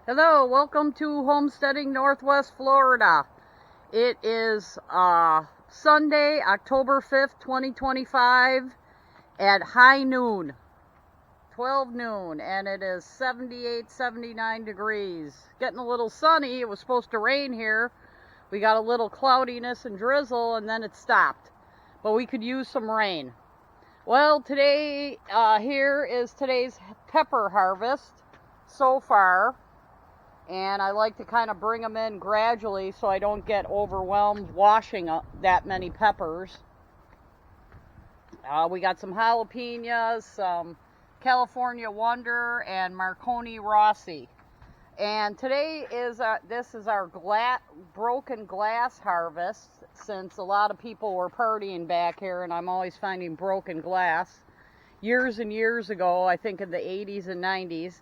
Hello, welcome to Homesteading Northwest Florida. It is Sunday, October 5th, 2025 at high noon, 12 noon, and it is 78, 79 degrees. Getting a little sunny. It was supposed to rain here. We got a little cloudiness and drizzle, and then it stopped. But we could use some rain. Well, today, here is today's pepper harvest so far. And I like to kind of bring them in gradually so I don't get overwhelmed washing that many peppers. We got some jalapenos, some California Wonder, and Marconi Rossi. And today is this is our broken glass harvest, since a lot of people were partying back here, and I'm always finding broken glass. Years and years ago, I think in the 80s and 90s.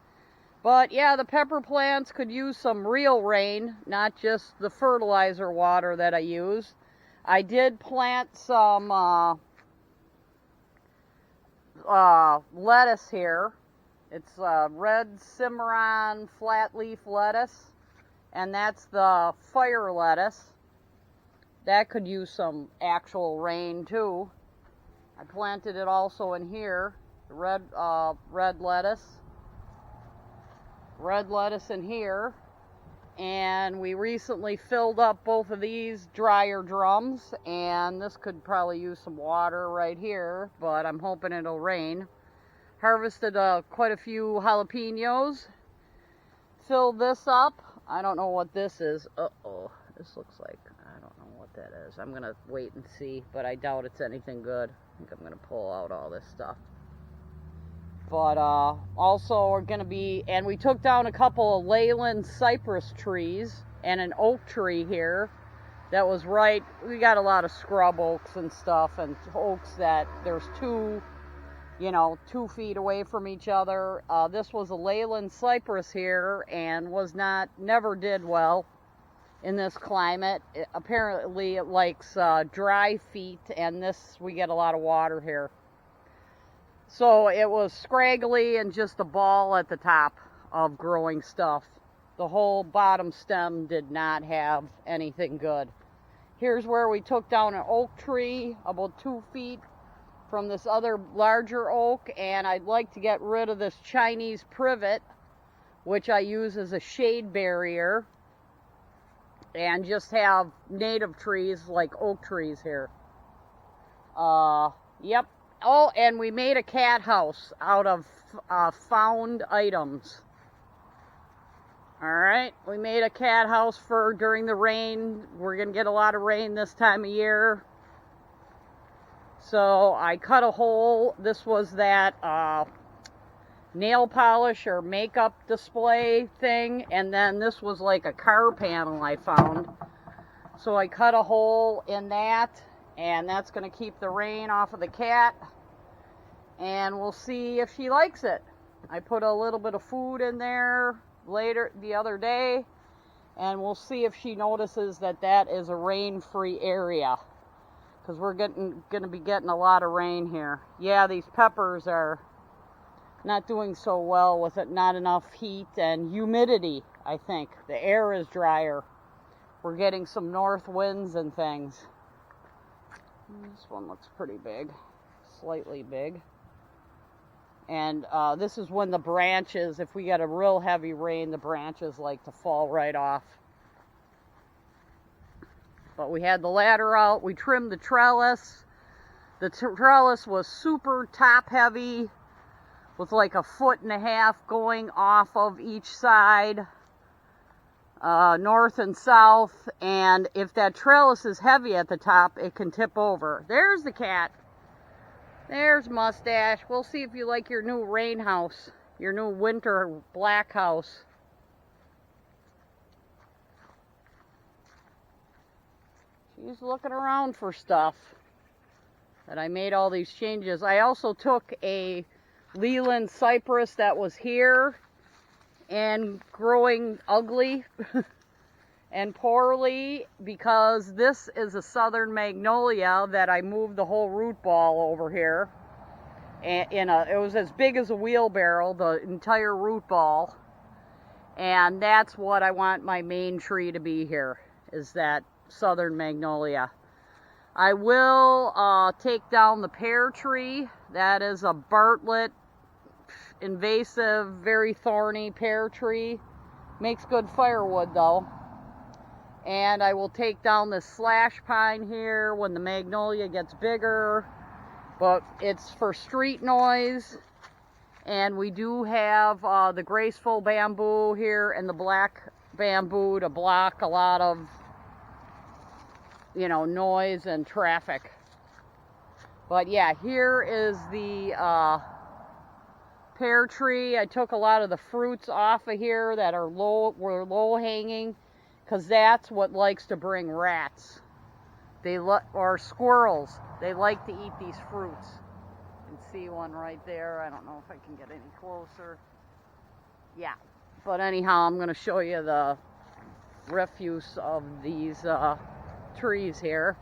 But yeah, the pepper plants could use some real rain, not just the fertilizer water that I use. I did plant some lettuce here. It's red Cimarron flat leaf lettuce, and that's the fire lettuce. That could use some actual rain too. I planted it also in here, the red lettuce. Red lettuce in here, and we recently filled up both of these dryer drums, and this could probably use some water right here, but I'm hoping it'll rain. Harvested quite a few jalapenos. Filled this up. I don't know what this is. This looks like, I don't know what that is. I'm gonna wait and see, but I doubt it's anything good. I think I'm gonna pull out all this stuff. But also we're going to be, and we took down a couple of Leyland cypress trees and an oak tree here that was right. We got a lot of scrub oaks and stuff, and oaks that there's 2 feet away from each other. This was a Leyland cypress here, and never did well in this climate. Apparently it likes dry feet, and we get a lot of water here. So it was scraggly and just a ball at the top of growing stuff. The whole bottom stem did not have anything good. Here's where we took down an oak tree about 2 feet from this other larger oak, and I'd like to get rid of this Chinese privet, which I use as a shade barrier, and just have native trees like oak trees here. Yep. Oh, and we made a cat house out of found items. Alright, we made a cat house for during the rain. We're going to get a lot of rain this time of year. So I cut a hole. This was that nail polish or makeup display thing. And then this was like a car panel I found. So I cut a hole in that. And that's going to keep the rain off of the cat. And we'll see if she likes it. I put a little bit of food in there the other day. And we'll see if she notices that is a rain-free area. Because we're going to be getting a lot of rain here. Yeah, these peppers are not doing so well with it. Not enough heat and humidity, I think. The air is drier. We're getting some north winds and things. This one looks pretty big, slightly big. And this is when the branches, if we get a real heavy rain, the branches like to fall right off. But we had the ladder out, we trimmed the trellis. The trellis was super top heavy with like 1.5 feet going off of each side. North and south, and if that trellis is heavy at the top, it can tip over. There's the cat. There's Mustache. We'll see if you like your new rain house, your new winter black house. She's looking around for stuff. That I made all these changes. I also took a Leyland cypress that was here and growing ugly and poorly, because this is a southern magnolia that I moved the whole root ball over here. And it was as big as a wheelbarrow, the entire root ball. And that's what I want my main tree to be here, is that southern magnolia. I will take down the pear tree. That is a Bartlett invasive, very thorny pear tree. Makes good firewood though. And I will take down this slash pine here when the magnolia gets bigger. But it's for street noise. And we do have the graceful bamboo here and the black bamboo to block a lot of, you know, noise and traffic. But yeah, here is the pear tree. I took a lot of the fruits off of here that are were low hanging, because that's what likes to bring rats. Or squirrels. They like to eat these fruits. You can see one right there. I don't know if I can get any closer. Yeah. But anyhow, I'm going to show you the refuse of these trees here.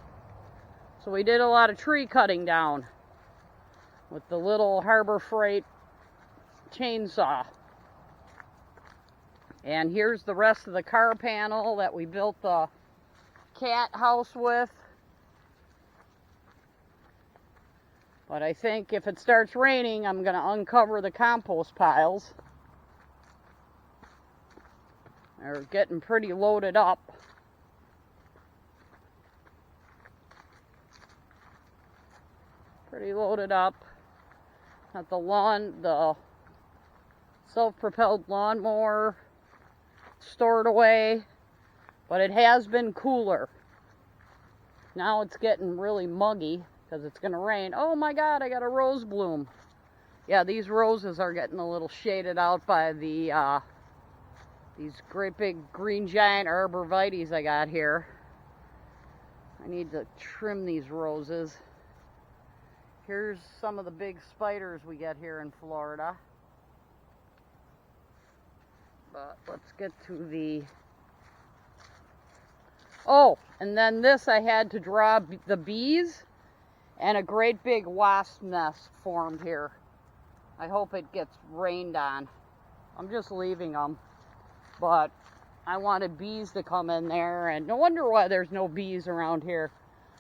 So we did a lot of tree cutting down with the little Harbor Freight chainsaw. And here's the rest of the car panel that we built the cat house with. But I think if it starts raining, I'm going to uncover the compost piles. They're getting pretty loaded up. Pretty loaded up. Got the self-propelled lawnmower stored away. But it has been cooler. Now it's getting really muggy because it's going to rain. Oh my God, I got a rose bloom. Yeah, these roses are getting a little shaded out by the these great big green giant arborvitaes I got here. I need to trim these roses. Here's some of the big spiders we get here in Florida. But let's get to the... Oh, and then this I had to draw the bees, and a great big wasp nest formed here. I hope it gets rained on. I'm just leaving them. But I wanted bees to come in there, and no wonder why there's no bees around here.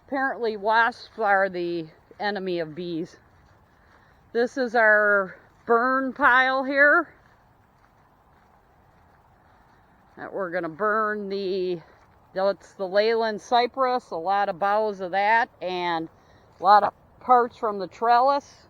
Apparently wasps are the enemy of bees. This is our burn pile here. That we're going to burn that's the Leyland cypress, a lot of boughs of that, and a lot of parts from the trellis.